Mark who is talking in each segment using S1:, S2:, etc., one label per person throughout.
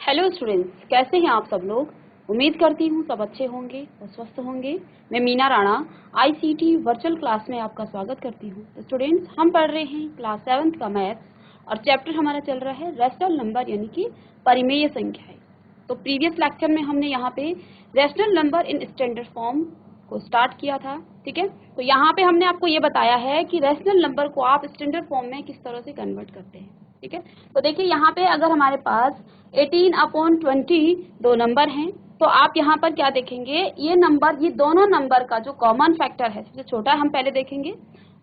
S1: Hello students, कैसे हैं आप सब लोग। उम्मीद करती हूँ सब अच्छे होंगे और स्वस्थ होंगे। मैं Meena Rana ICT virtual class में आपका स्वागत करती हूँ। स्टूडेंट्स, हम पढ़ रहे हैं क्लास 7th का मैथ्स और चैप्टर हमारा चल रहा है रैशनल नंबर यानी कि परिमेय संख्याएं। तो प्रीवियस लेक्चर में हमने यहाँ पे rational number in standard form को स्टार्ट किया था, ठीक है। तो यहाँ पे हमने आपको ये बताया है कि रैशनल नंबर को आप स्टैंडर्ड फॉर्म में किस तरह से कन्वर्ट करते हैं, ठीक है। तो देखिए यहाँ पे अगर हमारे पास 18/20 दो नंबर हैं, तो आप यहाँ पर क्या देखेंगे, ये नंबर, ये दोनों नंबर का जो कॉमन फैक्टर है, सबसे छोटा हम पहले देखेंगे।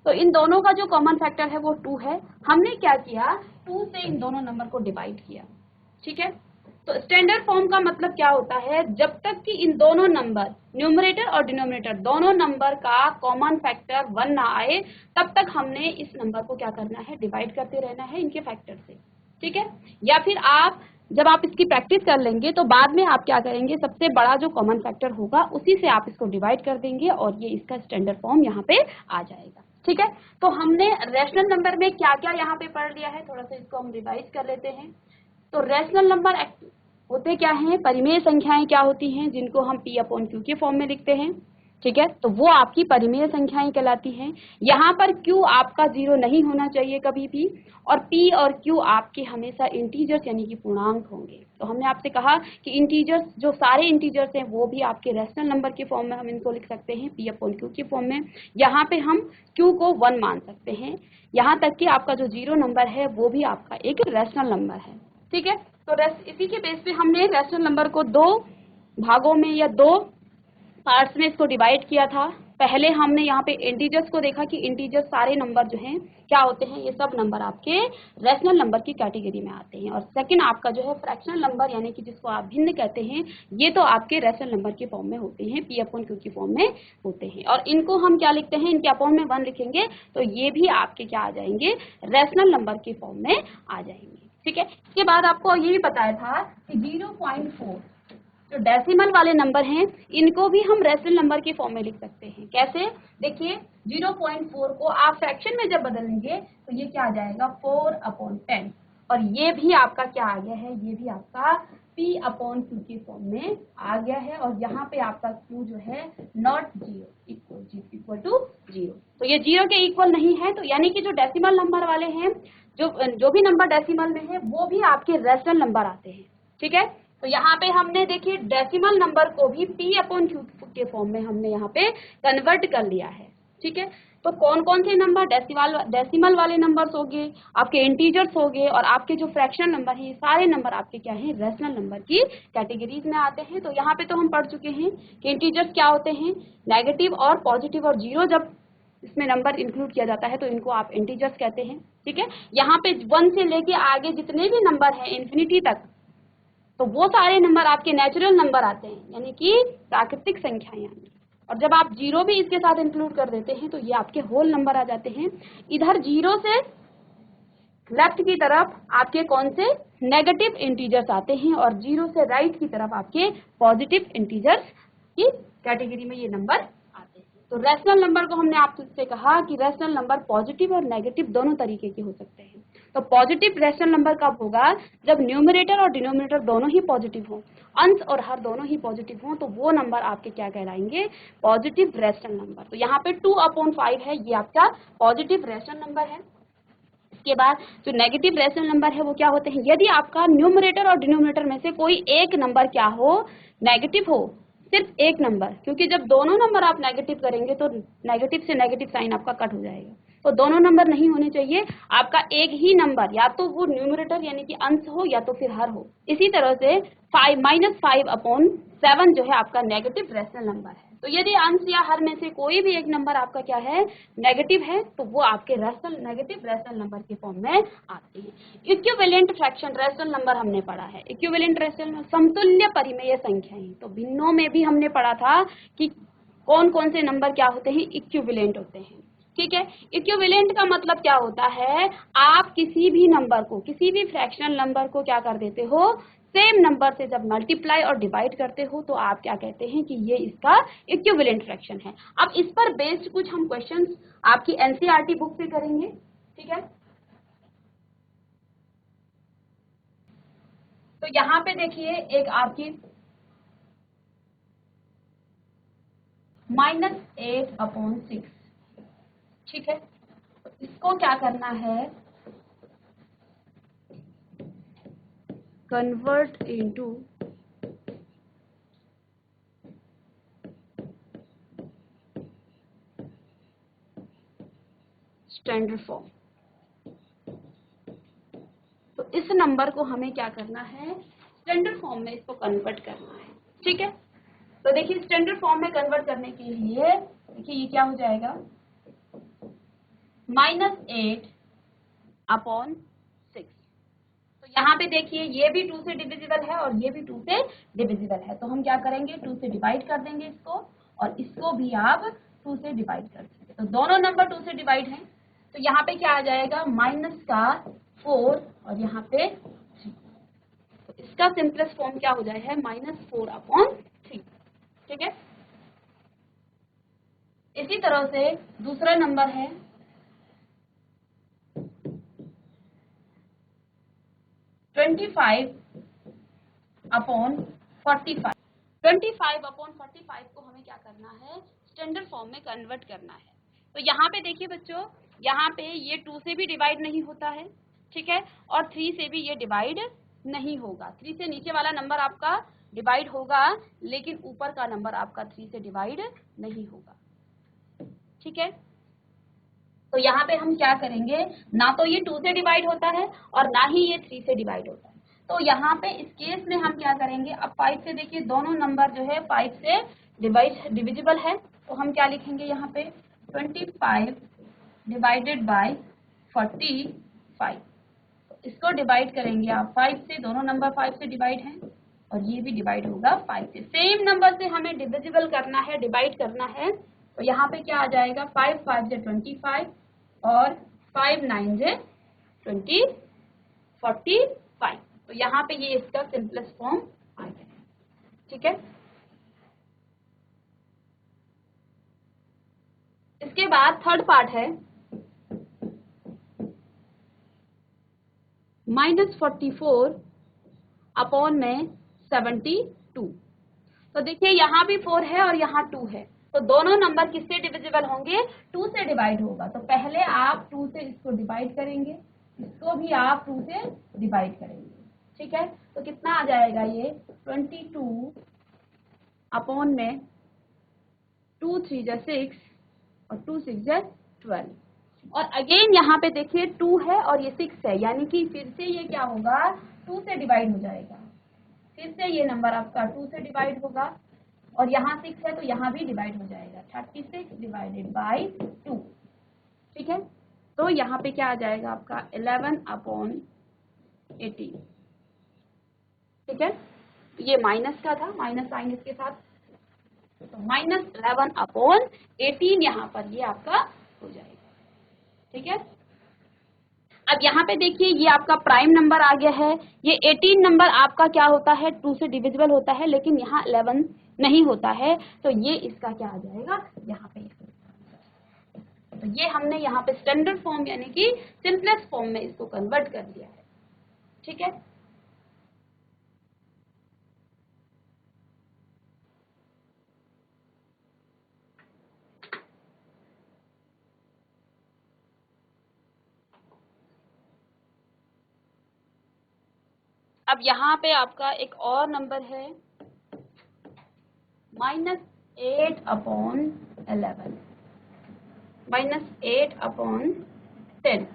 S1: तो इन दोनों का जो कॉमन फैक्टर है वो 2 है। हमने क्या किया, 2 से इन दोनों नंबर को डिवाइड किया, ठीक है। तो स्टैंडर्ड फॉर्म का मतलब क्या होता है, जब तक कि इन दोनों नंबर न्यूमरेटर और डिनोमिनेटर दोनों नंबर का कॉमन फैक्टर 1 ना आए, तब तक हमने इस नंबर को क्या करना है, डिवाइड करते रहना है इनके फैक्टर से, ठीक है। या फिर आप जब आप इसकी प्रैक्टिस कर लेंगे तो बाद में आप क्या करेंगे, सबसे बड़ा जो कॉमन फैक्टर होगा उसी से आप इसको डिवाइड कर देंगे और ये इसका स्टैंडर्ड फॉर्म यहाँ पे आ जाएगा, ठीक है। तो हमने रैशनल नंबर में क्या क्या यहाँ पे पढ़ लिया है, थोड़ा सा इसको हम रिवाइज कर लेते हैं। तो रैशनल नंबर होते क्या हैं, परिमेय संख्याएं क्या होती हैं, जिनको हम P/Q के फॉर्म में लिखते हैं, ठीक है। तो वो आपकी परिमेय संख्याएं कहलाती हैं। यहाँ पर Q आपका 0 नहीं होना चाहिए कभी भी, और P और Q आपके हमेशा इंटीजर्स यानी कि पूर्णांक होंगे। तो हमने आपसे कहा कि इंटीजर्स, जो सारे इंटीजर्स हैं वो भी आपके रैशनल नंबर के फॉर्म में हम इनको लिख सकते हैं P/Q के फॉर्म में। यहाँ पे हम Q को 1 मान सकते हैं, यहाँ तक कि आपका जो 0 नंबर है वो भी आपका एक रैशनल नंबर है, ठीक है। तो इसी के बेस पे हमने रैशनल नंबर को 2 भागों में या 2 पार्ट्स में इसको डिवाइड किया था। पहले हमने यहाँ पे इंटीजर्स को देखा कि इंटीजर्स सारे नंबर जो हैं क्या होते हैं, ये सब नंबर आपके रैशनल नंबर की कैटेगरी में आते हैं। और सेकंड आपका जो है फ्रैक्शनल नंबर यानी कि जिसको आप भिन्न कहते हैं, ये तो आपके रैशनल नंबर के फॉर्म में होते हैं, P/Q की फॉर्म में होते हैं। और इनको हम क्या लिखते हैं, इनके अपॉन में 1 लिखेंगे तो ये भी आपके क्या आ जाएंगे, रैशनल नंबर के फॉर्म में आ जाएंगे, ठीक है। इसके बाद आपको ये भी बताया था कि 0.4 जो डेसिमल वाले नंबर हैं, इनको भी हम रैशनल नंबर के फॉर्म में लिख सकते हैं। कैसे, देखिए 0.4 को आप फ्रैक्शन में जब बदलेंगे तो ये क्या आ जाएगा, 4/10। और ये भी आपका क्या आ गया है, ये भी आपका P/Q के फॉर्म में आ गया है। और यहाँ पे आपका Q जो है नॉट 0 इक्वल टू 0, तो ये 0 के इक्वल नहीं है। तो यानी कि जो डेसिमल नंबर वाले हैं, जो भी नंबर डेसिमल में है वो भी आपके रैशनल नंबर आते हैं, ठीक है। तो यहाँ पे हमने देखिए डेसिमल नंबर को भी P/Q के फॉर्म में हमने यहाँ पे कन्वर्ट कर लिया है, ठीक है। तो कौन कौन से नंबर, डेसिमल वाले नंबर्स हो गए, आपके इंटीजर्स हो गए, और आपके जो फ्रैक्शनल नंबर है, ये सारे नंबर आपके क्या हैं, रैशनल नंबर की कैटेगरीज में आते हैं। तो यहाँ पे तो हम पढ़ चुके हैं कि इंटीजर्स क्या होते हैं, नेगेटिव और पॉजिटिव और 0 जब इसमें नंबर इंक्लूड किया जाता है तो इनको आप इंटीजर्स कहते हैं, ठीक है। यहाँ पे 1 से लेके आगे जितने भी नंबर हैं इन्फिनिटी तक, तो वो सारे नंबर आपके नेचुरल नंबर आते हैं, यानी कि प्राकृतिक संख्याएं आती हैं। और जब आप 0 भी इसके साथ इंक्लूड कर देते हैं तो ये आपके होल नंबर आ जाते हैं। इधर 0 से लेफ्ट की तरफ आपके कौन से, नेगेटिव इंटीजर्स आते हैं, और 0 से राइट की तरफ आपके पॉजिटिव इंटीजर्स की कैटेगरी में ये नंबर आते हैं। तो रैशनल नंबर को हमने आपसे कहा कि रैशनल नंबर पॉजिटिव और नेगेटिव दोनों तरीके के हो सकते हैं। तो पॉजिटिव रैशनल नंबर कब होगा, जब न्यूमरेटर और डिनोमिनेटर दोनों ही पॉजिटिव हो, अंश और हर दोनों ही पॉजिटिव हो, तो वो नंबर आपके क्या कहलाएंगे, पॉजिटिव रैशनल नंबर। तो यहाँ पे 2/5 है, ये आपका पॉजिटिव रैशनल नंबर है। इसके बाद जो नेगेटिव रैशनल नंबर है वो क्या होते हैं, यदि आपका न्यूमरेटर और डिनोमिनेटर में से कोई एक नंबर क्या हो, नेगेटिव हो, सिर्फ एक नंबर, क्योंकि जब दोनों नंबर आप नेगेटिव करेंगे तो नेगेटिव से नेगेटिव साइन आपका कट हो जाएगा। तो दोनों नंबर नहीं होने चाहिए, आपका एक ही नंबर, या तो वो न्यूमरेटर यानी कि अंश हो या तो फिर हर हो। इसी तरह से -5/7 जो है आपका नेगेटिव रैशनल नंबर है। तो यदि अंश या हर में से कोई भी एक नंबर आपका क्या है, नेगेटिव है, तो वो आपके नेगेटिव रैशनल नंबर के फॉर्म में आते हैं। इक्विवेलेंट फ्रैक्शन रैशनल नंबर हमने पढ़ा है। इक्विवेलेंट रैशनल समतुल्य परिमेय संख्याएं, तो भिन्नों में भी हमने पढ़ा था कि कौन कौन से नंबर क्या होते हैं, इक्विवेलेंट होते हैं, ठीक है। इक्विवेलेंट का मतलब क्या होता है, आप किसी भी नंबर को, किसी भी फ्रैक्शनल नंबर को क्या कर देते हो, सेम नंबर से जब मल्टीप्लाई और डिवाइड करते हो तो आप क्या कहते हैं कि ये इसका इक्विवेलेंट फ्रैक्शन है। अब इस पर बेस्ड कुछ हम क्वेश्चंस आपकी एनसीईआरटी बुक से करेंगे, ठीक है। तो यहाँ पे देखिए एक आपकी -8/6, ठीक है। इसको क्या करना है, कन्वर्ट इनटू स्टैंडर्ड फॉर्म। तो इस नंबर को हमें क्या करना है, स्टैंडर्ड फॉर्म में इसको कन्वर्ट करना है, ठीक है। तो देखिए स्टैंडर्ड फॉर्म में कन्वर्ट करने के लिए देखिए ये क्या हो जाएगा, -8/6। तो यहाँ पे देखिए ये भी 2 से डिविजिबल है और ये भी 2 से डिविजिबल है, तो हम क्या करेंगे 2 से डिवाइड कर देंगे इसको, और इसको भी आप 2 से डिवाइड कर देंगे। तो दोनों नंबर 2 से डिवाइड हैं, तो यहाँ पे क्या आ जाएगा, -4 और यहाँ पे 3। तो इसका सिंपलेस्ट फॉर्म क्या हो जाएगा, -4/3, ठीक है। इसी तरह से दूसरा नंबर है 25/45। 25/45 को हमें क्या करना है, स्टैंडर्ड फॉर्म में कन्वर्ट करना है। तो यहाँ पे देखिए बच्चों, यहाँ पे ये 2 से भी डिवाइड नहीं होता है, ठीक है, और 3 से भी ये डिवाइड नहीं होगा। 3 से नीचे वाला नंबर आपका डिवाइड होगा, लेकिन ऊपर का नंबर आपका 3 से डिवाइड नहीं होगा, ठीक है। तो यहाँ पे हम क्या करेंगे, ना तो ये 2 से डिवाइड होता है और ना ही ये 3 से डिवाइड होता है। तो यहाँ पे इस केस में हम क्या करेंगे, अब 5 से देखिए दोनों नंबर जो है 5 से डिविजिबल है, तो हम क्या लिखेंगे यहाँ पे 25 डिवाइडेड बाय 45। तो इसको डिवाइड करेंगे आप 5 से, दोनों नंबर 5 से डिवाइड हैं और ये भी डिवाइड होगा 5 से। सेम नंबर से हमें डिविजिबल करना है, डिवाइड करना है, तो यहाँ पे क्या आ जाएगा, 5 5 से 25 और 5 9 से 45। तो यहाँ पे ये इसका सिंपलेस्ट फॉर्म आ गया, ठीक है। इसके बाद थर्ड पार्ट है -44/72। तो देखिए यहाँ भी 4 है और यहाँ 2 है, तो दोनों नंबर किससे डिविजिबल होंगे, 2 से डिवाइड होगा। तो पहले आप 2 से इसको डिवाइड करेंगे, इसको भी आप 2 से डिवाइड करेंगे, ठीक है। तो कितना आ जाएगा ये 22/2 3 जा 6 और 2 6 जा 12। और अगेन यहाँ पे देखिए 2 है और ये 6 है, यानी कि फिर से ये क्या होगा, 2 से डिवाइड हो जाएगा। फिर से ये नंबर आपका 2 से डिवाइड होगा और यहाँ 6 है तो यहाँ भी डिवाइड हो जाएगा, 36 डिवाइडेड बाई 2, ठीक है। तो यहाँ पे क्या आ जाएगा आपका 11/18, ठीक है। तो ये माइनस का था, माइनस साइन इसके साथ, तो -11/18 यहाँ पर ये आपका हो जाएगा, ठीक है। अब यहाँ पे देखिए ये आपका प्राइम नंबर आ गया है। ये 18 नंबर आपका क्या होता है, 2 से डिविजिबल होता है, लेकिन यहाँ 11 नहीं होता है, तो ये इसका क्या आ जाएगा यहाँ पे। तो ये हमने यहाँ पे स्टैंडर्ड फॉर्म यानी कि सिंपलेस्ट फॉर्म में इसको कन्वर्ट कर दिया है, ठीक है। अब यहाँ पे आपका एक और नंबर है -8/11, -8/10,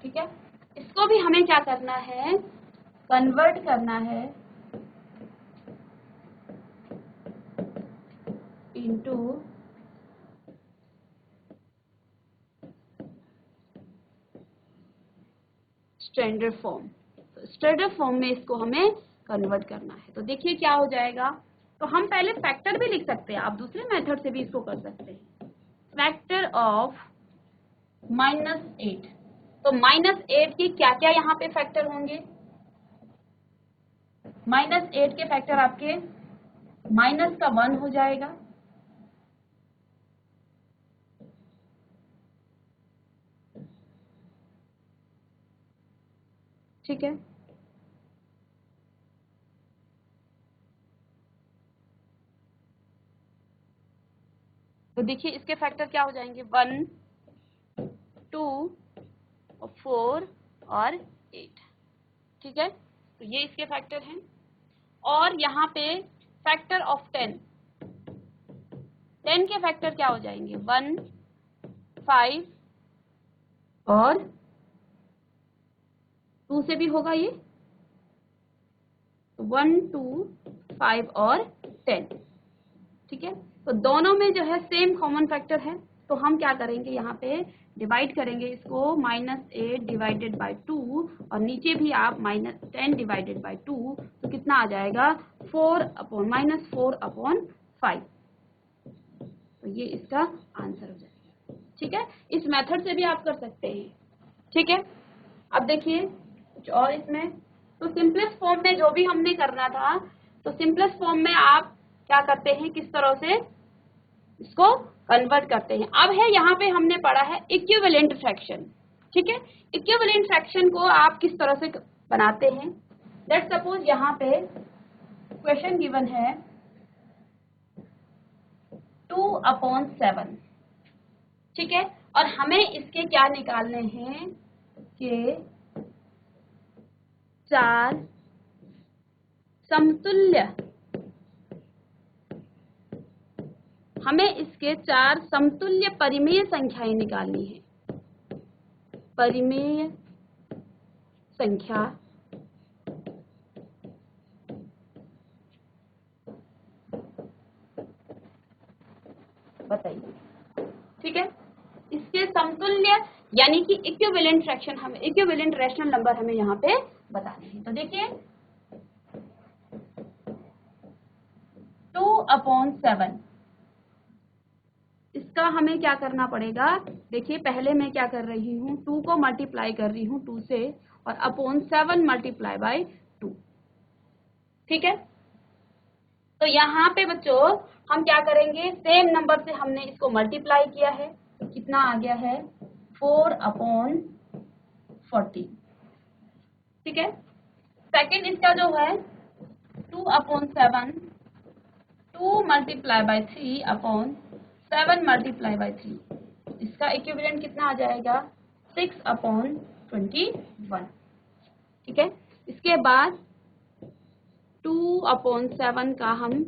S1: ठीक है। इसको भी हमें क्या करना है, कन्वर्ट करना है इनटू स्टैंडर्ड फॉर्म। तो स्टैंडर्ड फॉर्म में इसको हमें कन्वर्ट करना है। तो देखिए क्या हो जाएगा, तो हम पहले फैक्टर भी लिख सकते हैं, आप दूसरे मेथड से भी इसको कर सकते हैं। फैक्टर ऑफ -8, तो -8 के क्या क्या यहाँ पे फैक्टर होंगे, -8 के फैक्टर आपके -1 हो जाएगा, ठीक है। तो देखिए इसके फैक्टर क्या हो जाएंगे, 1, 2 और 4 और 8। ठीक है, तो ये इसके फैक्टर हैं। और यहाँ पे फैक्टर ऑफ 10 के फैक्टर क्या हो जाएंगे, 1, 5 और 2 से भी होगा ये, 1, 2, 5 और 10। ठीक है, तो दोनों में जो है सेम कॉमन फैक्टर है, तो हम क्या करेंगे, यहाँ पे डिवाइड करेंगे इसको -8 डिवाइडेड बाई 2 और नीचे भी आप -10 डिवाइडेड बाई 2, तो कितना आ जाएगा, -4/5। तो ये इसका आंसर हो जाएगा। ठीक है, इस मेथड से भी आप कर सकते हैं। ठीक है, अब देखिए कुछ और इसमें, तो सिंपलेस्ट फॉर्म में जो भी हमने करना था, तो सिंपलेस्ट फॉर्म में आप क्या करते हैं, किस तरह से इसको कन्वर्ट करते हैं। अब है यहाँ पे हमने पढ़ा है इक्विवेलेंट फ्रैक्शन। ठीक है, इक्विवेलेंट फ्रैक्शन को आप किस तरह से बनाते हैं। लेट्स सपोज यहाँ पे क्वेश्चन गिवन है 2/7। ठीक है, और हमें इसके क्या निकालने हैं कि 4 समतुल्य, हमें इसके 4 समतुल्य परिमेय संख्याएं निकालनी है। परिमेय संख्या बताइए। ठीक है, इसके समतुल्य यानी कि इक्विवेलेंट फ्रैक्शन, हमें इक्विवेलेंट रैशनल नंबर हमें यहाँ पे बताने हैं। तो देखिए 2/7, इसका हमें क्या करना पड़ेगा। देखिए पहले मैं क्या कर रही हूँ, 2 को मल्टीप्लाई कर रही हूँ 2 से, और /7 मल्टीप्लाई बाई 2। ठीक है, तो यहाँ पे बच्चों हम क्या करेंगे, सेम नंबर से हमने इसको मल्टीप्लाई किया है, तो कितना आ गया है, 4/40। ठीक है, सेकंड इसका जो है 2/7, 2 मल्टीप्लाई बाई 3/7 मल्टीप्लाई बाई 3, इसका इक्विवेलेंट कितना आ जाएगा, 6/21। ठीक है, इसके बाद 2/7 का हम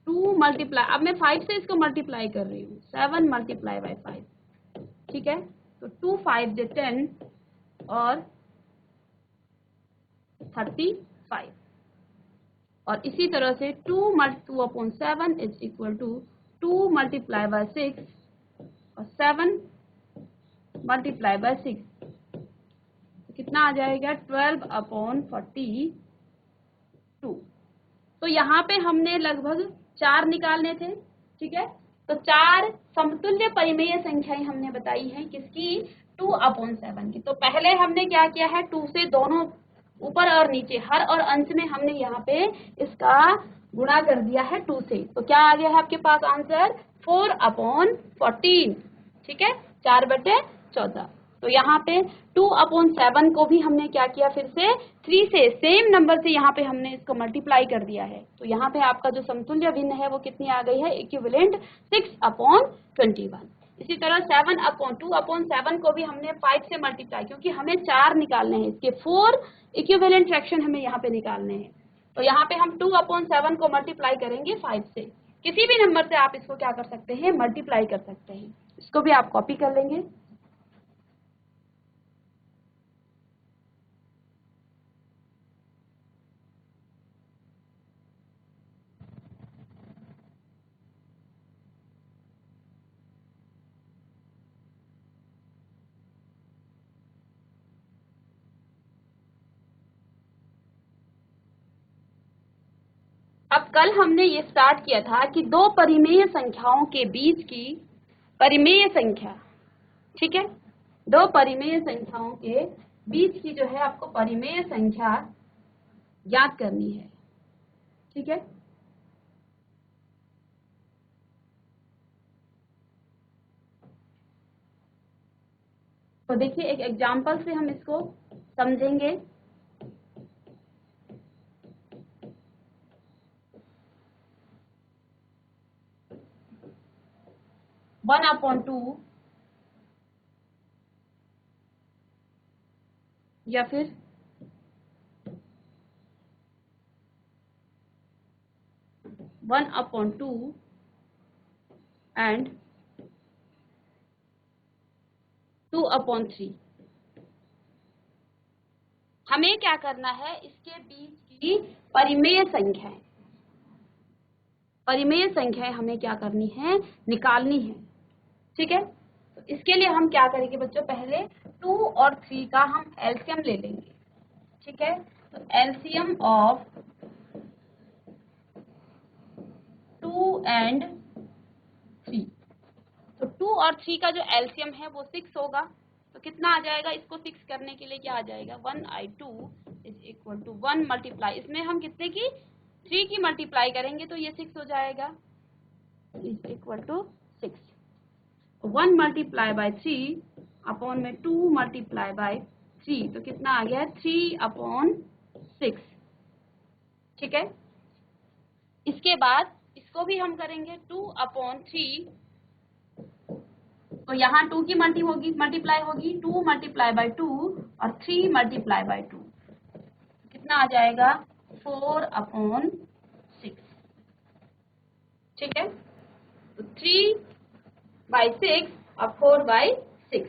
S1: 2 मल्टीप्लाई, अब मैं 5 से इसको मल्टीप्लाई कर रही हूँ, 7 मल्टीप्लाई बाई 5। ठीक है, तो 2 5 जो 10 और 35, और इसी तरह से 2/7 is equal to 2 multiply by 6 और 7 मल्टीप्लाई बाई 6, तो कितना आ जाएगा, 12/42। तो यहाँ पे हमने लगभग 4 निकालने थे। ठीक है, तो 4 समतुल्य परिमेय संख्याएं हमने बताई हैं, किसकी, 2/7 की। तो पहले हमने क्या किया है, 2 से दोनों ऊपर और नीचे हर और अंश में हमने यहाँ पे इसका गुणा कर दिया है 2 से, तो क्या आ गया है आपके पास आंसर, 4/14। ठीक है, 4/14। तो यहाँ पे 2/7 को भी हमने क्या किया, फिर से 3 से सेम नंबर से यहाँ पे हमने इसको मल्टीप्लाई कर दिया है, तो यहाँ पे आपका जो समतुल्य भिन्न है वो कितनी आ गई है, इक्विवेलेंट 6/21। इसी तरह 2/7 को भी हमने 5 से मल्टीप्लाई, क्योंकि हमें 4 निकालने हैं, इसके 4 इक्विवेलेंट फ्रैक्शन हमें यहाँ पे निकालने हैं, तो यहाँ पे हम 2/7 को मल्टीप्लाई करेंगे 5 से। किसी भी नंबर से आप इसको क्या कर सकते हैं, मल्टीप्लाई कर सकते हैं। इसको भी आप कॉपी कर लेंगे। अब कल हमने ये स्टार्ट किया था कि दो परिमेय संख्याओं के बीच की परिमेय संख्या, ठीक है, दो परिमेय संख्याओं के बीच की जो है आपको परिमेय संख्या ज्ञात करनी है। ठीक है, तो देखिए एक एग्जांपल से हम इसको समझेंगे। 1/2 या फिर 1/2 एंड 2/3। हमें क्या करना है, इसके बीच की परिमेय संख्याएं, परिमेय संख्याएं हमें क्या करनी है, निकालनी है। ठीक है, तो इसके लिए हम क्या करेंगे बच्चों, पहले 2 और 3 का हम एलसीएम ले लेंगे। ठीक है, तो एलसीएम ऑफ 2 एंड 3, तो 2 और 3 का जो एलसीएम है वो 6 होगा। तो कितना आ जाएगा, इसको 6 करने के लिए क्या आ जाएगा, 1/2 इज इक्वल टू 1 मल्टीप्लाई, इसमें हम कितने की, 3 की मल्टीप्लाई करेंगे तो ये 6 हो जाएगा, is equal to 6। 1 multiply by 3 upon में 2 मल्टीप्लाई बाय 3, तो कितना आ गया, 3/6। ठीक है, इसके बाद इसको भी हम करेंगे 2/3, तो यहाँ 2 की मल्टीप्लाई होगी 2 मल्टीप्लाई बाय 2 और 3 मल्टीप्लाई बाय 2, कितना आ जाएगा, 4/6। ठीक है, तो 3/6 और 4/6।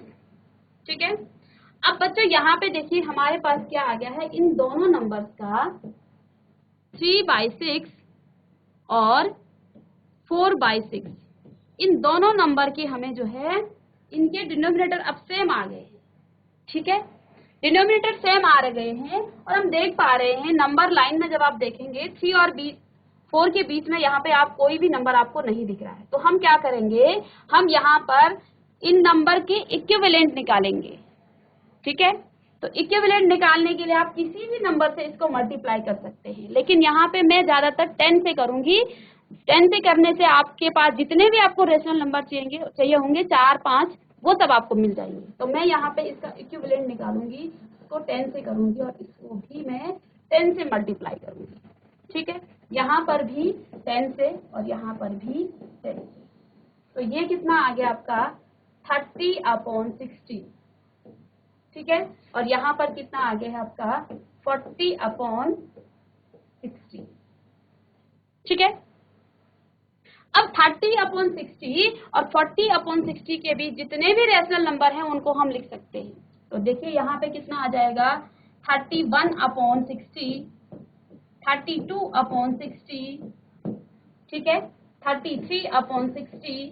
S1: ठीक है, अब बच्चों यहाँ पे देखिए हमारे पास क्या आ गया है, इन दोनों नंबर्स का 3/6 और 4/6, इन दोनों नंबर के हमें जो है इनके डिनोमिनेटर अब सेम आ गए हैं। ठीक है, डिनोमिनेटर सेम आ गए हैं और हम देख पा रहे हैं नंबर लाइन में जब आप देखेंगे 3 और 4 के बीच में यहाँ पे आप कोई भी नंबर आपको नहीं दिख रहा है, तो हम क्या करेंगे, हम यहाँ पर इन नंबर के इक्विवेलेंट निकालेंगे। ठीक है, तो इक्विवेलेंट निकालने के लिए आप किसी भी नंबर से इसको मल्टीप्लाई कर सकते हैं, लेकिन यहाँ पे मैं ज्यादातर 10 से करूंगी। 10 से करने से आपके पास जितने भी आपको रेशनल नंबर चाहिए होंगे 4, 5, वो सब आपको मिल जाएंगे। तो मैं यहाँ पे इसका इक्विवेलेंट निकालूंगी, इसको 10 से करूंगी और इसको भी मैं 10 से मल्टीप्लाई करूंगी। ठीक है, यहाँ पर भी 10 से और यहाँ पर भी 10 से, तो ये कितना आ गया आपका 30/60। ठीक है, और यहाँ पर कितना आ गया है आपका 40/60। ठीक है, अब 30/60 और 40/60 के बीच जितने भी रेशनल नंबर हैं उनको हम लिख सकते हैं। तो देखिए यहाँ पे कितना आ जाएगा, 31/60, 32/60, ठीक है, 33/60,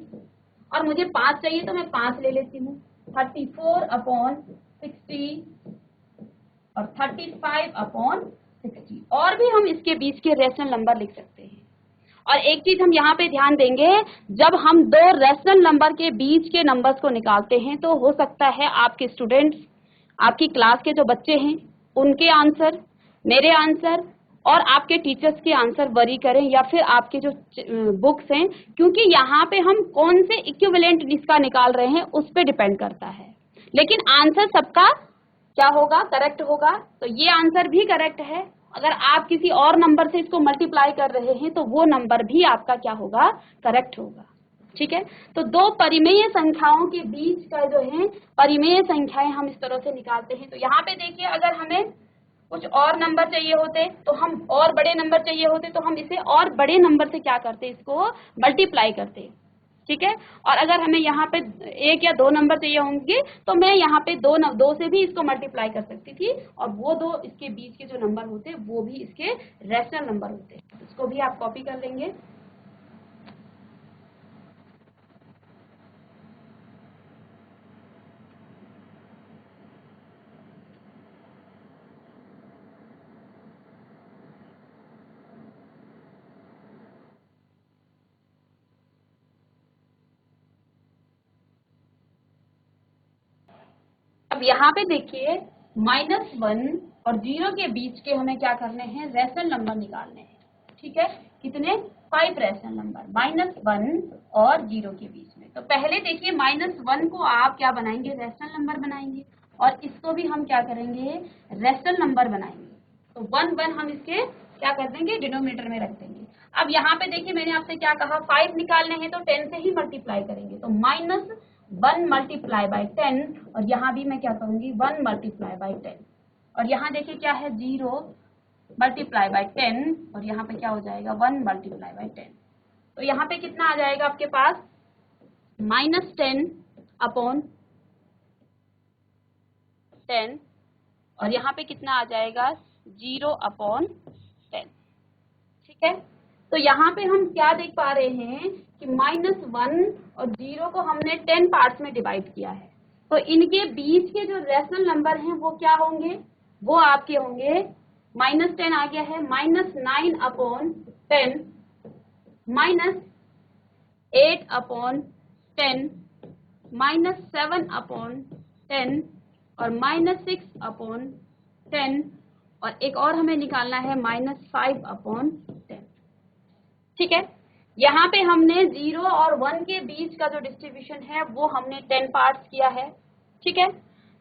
S1: और मुझे 5 चाहिए तो मैं 5 ले लेती हूँ, 34/60 और 35/60, और भी हम इसके बीच के रेशनल नंबर लिख सकते हैं। और एक चीज हम यहाँ पे ध्यान देंगे, जब हम दो रेशनल नंबर के बीच के नंबर्स को निकालते हैं तो हो सकता है आपके स्टूडेंट्स, आपकी क्लास के जो बच्चे हैं उनके आंसर, मेरे आंसर और आपके टीचर्स के आंसर वरी करें, या फिर आपके जो बुक्स हैं, क्योंकि यहाँ पे हम कौन से इक्विवेलेंट इसका निकाल रहे हैं उस पर डिपेंड करता है, लेकिन आंसर सबका क्या होगा, करेक्ट होगा। तो ये आंसर भी करेक्ट है। अगर आप किसी और नंबर से इसको मल्टीप्लाई कर रहे हैं तो वो नंबर भी आपका क्या होगा, करेक्ट होगा। ठीक है, तो दो परिमेय संख्याओं के बीच का जो है परिमेय संख्याएं हम इस तरह से निकालते हैं। तो यहाँ पे देखिए, अगर हमें कुछ और नंबर चाहिए होते तो हम, और बड़े नंबर चाहिए होते तो हम इसे और बड़े नंबर से क्या करते, इसको मल्टीप्लाई करते। ठीक है, और अगर हमें यहाँ पे 1 या 2 नंबर चाहिए होंगे तो मैं यहाँ पे 2 से भी इसको मल्टीप्लाई कर सकती थी, और वो 2 इसके बीच के जो नंबर होते वो भी इसके रेशनल नंबर होते। इसको भी आप कॉपी कर लेंगे। अब यहाँ पे देखिए, -1 और 0 के बीच के हमें क्या करने हैं, रेशनल नंबर निकालने हैं। ठीक है, कितने, 5 रेशनल नंबर -1 और 0 के बीच में। तो पहले देखिए, -1 को आप क्या बनाएंगे, रेशनल नंबर बनाएंगे, और इसको भी हम क्या करेंगे, रेशनल नंबर बनाएंगे। तो 1 हम इसके क्या कर देंगे, डिनोमिनेटर में रख देंगे। अब यहाँ पे देखिए मैंने आपसे क्या कहा, 5 निकालने हैं तो 10 से ही मल्टीप्लाई करेंगे, तो -1 मल्टीप्लाई बाई 10, और यहाँ भी मैं क्या करूंगी 1 मल्टीप्लाई बाई 10, और यहाँ देखिए क्या है 0 मल्टीप्लाई बाई 10, और यहाँ पे क्या हो जाएगा 1 मल्टीप्लाई बाई 10। तो यहाँ पे कितना आ जाएगा आपके पास -10 अपॉन 10, और यहाँ पे कितना आ जाएगा 0 अपॉन 10। ठीक है, तो यहाँ पे हम क्या देख पा रहे हैं कि -1 और 0 को हमने 10 पार्ट्स में डिवाइड किया है, तो इनके बीच के जो रेशनल नंबर हैं वो क्या होंगे, वो आपके होंगे -10 आ गया है, -9 अपॉन 10, -8 अपॉन 10, -7 अपॉन 10, और -6 अपॉन 10, और एक और हमें निकालना है -5 अपॉन 10। ठीक है, यहाँ पे हमने 0 और 1 के बीच का जो डिस्ट्रीब्यूशन है वो हमने 10 पार्ट्स किया है। ठीक है,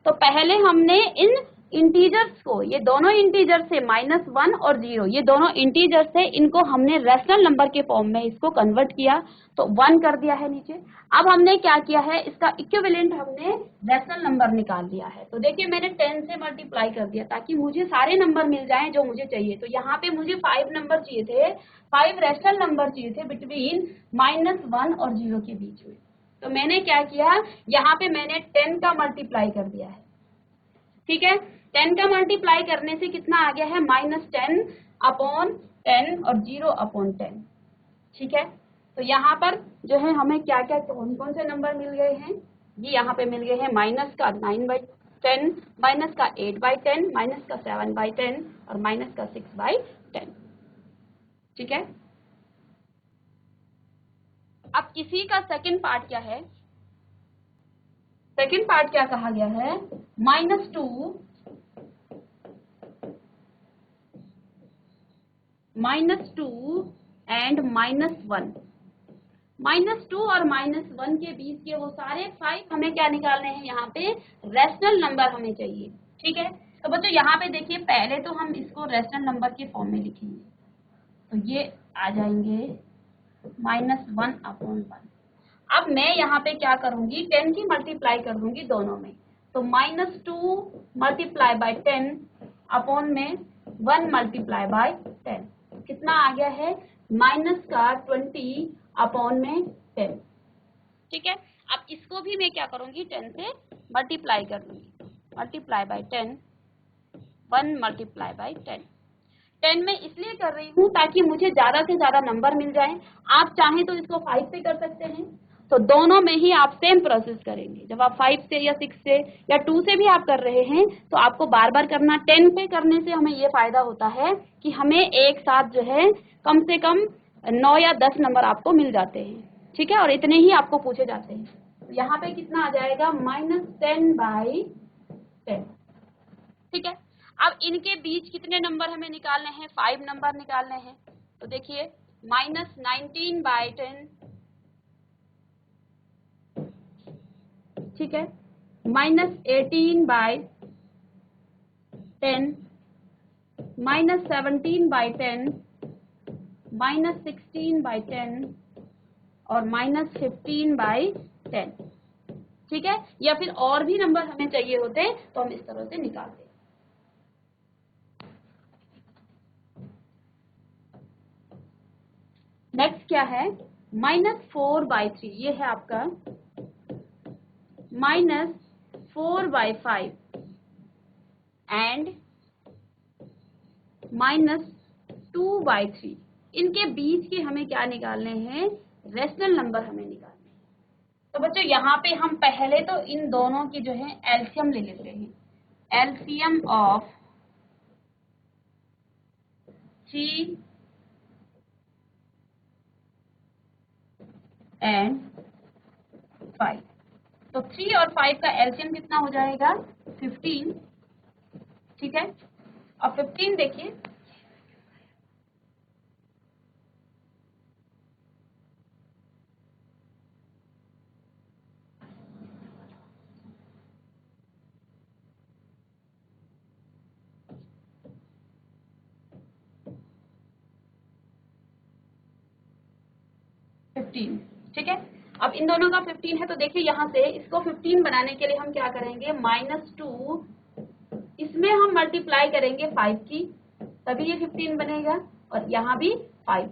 S1: तो पहले हमने इन इंटीजर्स को, ये दोनों इंटीजर से -1 और 0, ये दोनों इंटीजर से इनको हमने रेशनल नंबर के फॉर्म में इसको कन्वर्ट किया, तो 1 कर दिया है नीचे। अब हमने क्या किया है, इसका इक्विवेलेंट हमने रेशनल नंबर निकाल लिया है। तो देखिए मैंने 10 से मल्टीप्लाई कर दिया ताकि मुझे सारे नंबर मिल जाएं जो मुझे चाहिए। तो यहाँ पे मुझे 5 नंबर चाहिए थे, 5 रेशनल नंबर चाहिए थे बिटवीन -1 और 0 के बीच में। तो मैंने क्या किया, यहाँ पे मैंने 10 का मल्टीप्लाई कर दिया है। ठीक है, 10 का मल्टीप्लाई करने से कितना आ गया है -10 अपॉन 10 और 0 अपॉन 10। ठीक है, तो यहाँ पर जो है हमें क्या क्या कौन कौन से नंबर मिल गए हैं, ये यहाँ पे मिल गए हैं माइनस का 9/10, माइनस का 8/10, माइनस का 7/10 और माइनस का 6/10। ठीक है, अब इसी का सेकंड पार्ट क्या है, सेकंड पार्ट क्या कहा गया है, -2 एंड -1। -2 और -1 के बीच के वो सारे 5 हमें क्या निकालने हैं, यहाँ पे रेशनल नंबर हमें चाहिए। ठीक है, तो बच्चों यहाँ पे देखिए पहले तो हम इसको रेशनल नंबर के फॉर्म में लिखेंगे, तो ये आ जाएंगे -1 अपॉन 1। अब मैं यहाँ पे क्या करूंगी, 10 की मल्टीप्लाई कर दूंगी दोनों में, तो -2 मल्टीप्लाई बाय 10 अपॉन में 1 मल्टीप्लाई बाय 10, कितना आ गया है -20 अपॉन में 10। ठीक है, अब इसको भी मैं क्या करूंगी 10 से मल्टीप्लाई कर दूंगी, मल्टीप्लाई बाय 10, 1 मल्टीप्लाई बाय 10। 10 में इसलिए कर रही हूँ ताकि मुझे ज्यादा से ज्यादा नंबर मिल जाए। आप चाहें तो इसको 5 से कर सकते हैं, तो दोनों में ही आप सेम प्रोसेस करेंगे। जब आप 5 से या 6 से या 2 से भी आप कर रहे हैं तो आपको बार बार करना। 10 पे करने से हमें ये फायदा होता है कि हमें एक साथ जो है कम से कम 9 या 10 नंबर आपको मिल जाते हैं। ठीक है, और इतने ही आपको पूछे जाते हैं। तो यहाँ पे कितना आ जाएगा -10/10। ठीक है, अब इनके बीच कितने नंबर हमें निकालने हैं, 5 नंबर निकालने हैं। तो देखिए -19/10, ठीक है, -18/10, -17/10, -16/10 और -15/10। ठीक है, या फिर और भी नंबर हमें चाहिए होते तो हम इस तरह से निकालते। नेक्स्ट क्या है, -4/3, ये है आपका -4/5 एंड -2/3। इनके बीच के हमें क्या निकालने हैं, रेशनल नंबर हमें निकालने हैं। तो बच्चों यहाँ पे हम पहले तो इन दोनों की जो है एलसीएम ले लेते हैं। एलसीएम ऑफ 3 एंड 5, तो 3 और 5 का एलसीएम कितना हो जाएगा 15। ठीक है, और 15 देखिए 15, ठीक है। अब इन दोनों का 15 है, तो देखिए यहाँ से इसको 15 बनाने के लिए हम क्या करेंगे, -2 इसमें हम मल्टीप्लाई करेंगे 5 की, तभी ये 15 बनेगा, और यहाँ भी 5,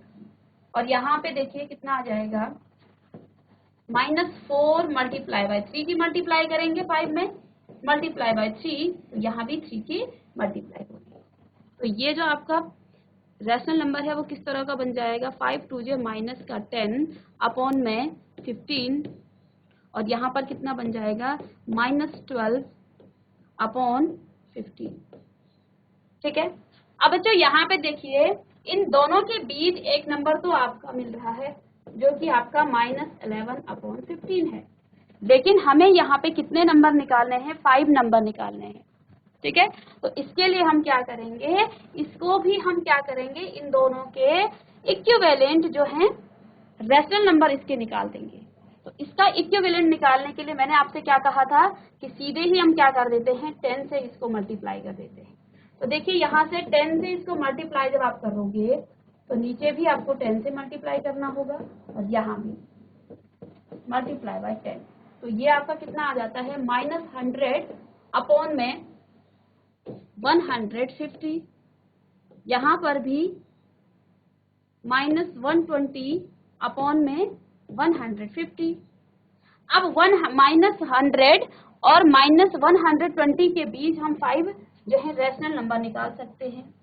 S1: और यहाँ पे देखिए कितना आ जाएगा, -4 मल्टीप्लाई बाय 3 की मल्टीप्लाई करेंगे 5 में, मल्टीप्लाई बाय 3, तो यहाँ भी 3 की मल्टीप्लाई होगी। तो ये जो आपका रैशनल नंबर है वो किस तरह का बन जाएगा, 5 2 -10 अपॉन में 15, और यहाँ पर कितना बन जाएगा, -12 अपॉन 15, ठीक है। अब बच्चों यहाँ पे देखिए इन दोनों के बीच एक नंबर तो आपका मिल रहा है जो कि आपका -11 अपॉन 15 है, लेकिन हमें यहाँ पे कितने नंबर निकालने हैं, 5 नंबर निकालने हैं, ठीक है। तो इसके लिए हम क्या करेंगे, इसको भी हम क्या करेंगे, इन दोनों के इक्विवेलेंट जो हैं रैशनल नंबर इसके निकाल देंगे। तो इसका इक्विवेलेंट निकालने के लिए मैंने आपसे क्या कहा था कि सीधे ही हम क्या कर देते हैं, 10 से इसको मल्टीप्लाई कर देते हैं। तो देखिए यहाँ से 10 से इसको मल्टीप्लाई जब आप करोगे तो नीचे भी आपको 10 से मल्टीप्लाई करना होगा, और यहाँ भी मल्टीप्लाई बाय 10, तो ये आपका कितना आ जाता है, -100 अपॉन में 150, यहाँ पर भी -120 अपॉन में 150। अब -100 और -120 के बीच हम 5 जो है रैशनल नंबर निकाल सकते हैं।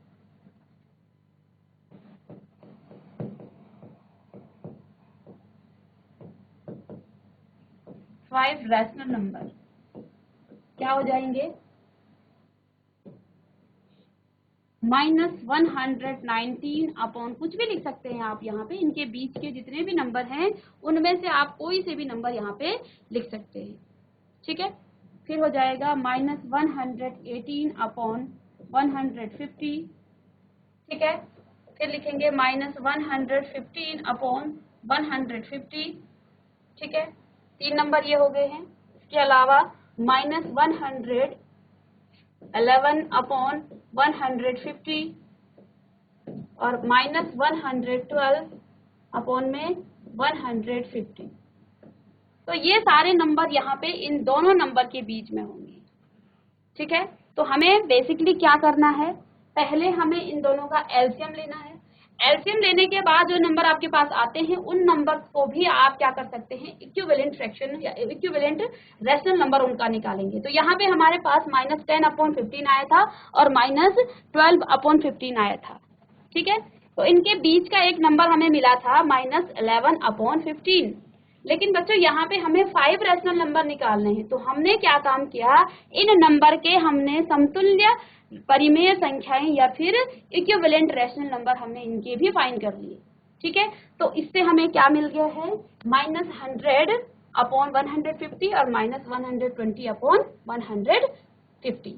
S1: फाइव रैशनल नंबर क्या हो जाएंगे, -119 अपॉन कुछ भी लिख सकते हैं आप यहाँ पे, इनके बीच के जितने भी नंबर हैं उनमें से आप कोई से भी नंबर यहाँ पे लिख सकते हैं, ठीक है। फिर हो जाएगा -118 अपॉन 150, ठीक है। फिर लिखेंगे -115 अपॉन 150, ठीक है। 3 नंबर ये हो गए हैं। इसके अलावा -111 अपॉन 150 और -112 अपॉन में 150। तो ये सारे नंबर यहाँ पे इन दोनों नंबर के बीच में होंगे, ठीक है। तो हमें बेसिकली क्या करना है, पहले हमें इन दोनों का एलसीएम लेना है। एलसीएम लेने के बाद जो नंबर आपके पास आते हैं उन नंबर को भी आप क्या कर सकते हैं, इक्विवेलेंट फ्रैक्शन या इक्विवेलेंट रैशनल नंबर उनका निकालेंगे। तो यहाँ पे हमारे पास -10 अपॉन 15 आया था और -12 अपॉन 15 आया था, ठीक है। तो इनके बीच का एक नंबर हमें मिला था -11 अपॉन 15। लेकिन बच्चों यहाँ पे हमें 5 रैशनल नंबर निकालने हैं, तो हमने क्या काम किया, इन नंबर के हमने समतुल्य परिमेय संख्याएं या फिर इक्विवेलेंट रैशनल नंबर हमने इनके भी फाइंड कर लिए, ठीक है। तो इससे हमें क्या मिल गया है, -100 अपॉन 150 और -120 अपॉन 150।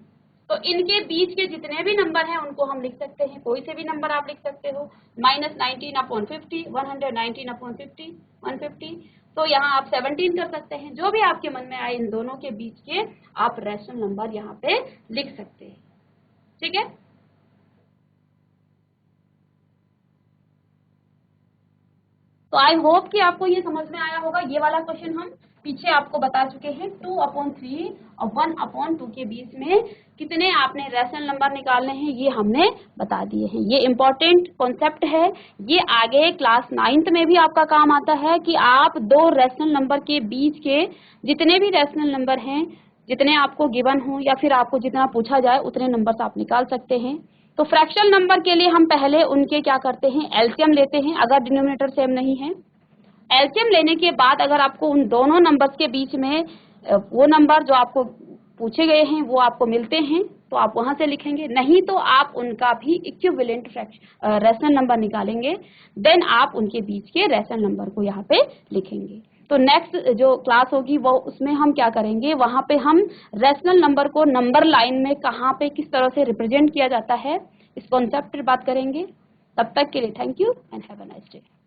S1: तो इनके बीच के जितने भी नंबर हैं उनको हम लिख सकते हैं, कोई से भी नंबर आप लिख सकते हो, -19 अपॉन 50, 119 अपॉन 50, 150। तो यहाँ आप 17 कर सकते हैं, जो भी आपके मन में आए इन दोनों के बीच के आप रैशनल नंबर यहाँ पे लिख सकते हैं, ठीक है। तो आई होप कि आपको ये समझ में आया होगा। ये वाला क्वेश्चन हम पीछे आपको बता चुके हैं, 2/3 और 1/2 के बीच में कितने आपने रैशनल नंबर निकालने हैं ये हमने बता दिए हैं। ये इम्पोर्टेंट कॉन्सेप्ट है, ये आगे क्लास 9th में भी आपका काम आता है कि आप 2 रैशनल नंबर के बीच के जितने भी रैशनल नंबर हैं, जितने आपको गिवन हो या फिर आपको जितना पूछा जाए उतने नंबर आप निकाल सकते हैं। तो फ्रैक्शनल नंबर के लिए हम पहले उनके क्या करते हैं, एलसीएम लेते हैं अगर डिनोमिनेटर सेम नहीं है। एलसीएम लेने के बाद अगर आपको उन दोनों नंबर्स के बीच में वो नंबर जो आपको पूछे गए हैं वो आपको मिलते हैं तो आप वहां से लिखेंगे, नहीं तो आप उनका भी इक्विवेलेंट रैशनल नंबर निकालेंगे, देन आप उनके बीच के रैशनल नंबर को यहाँ पे लिखेंगे। तो नेक्स्ट जो क्लास होगी वो उसमें हम क्या करेंगे, वहां पे हम रैशनल नंबर को नंबर लाइन में कहाँ पे किस तरह से रिप्रेजेंट किया जाता है इस कॉन्सेप्ट पर बात करेंगे। तब तक के लिए thank you and have a nice day.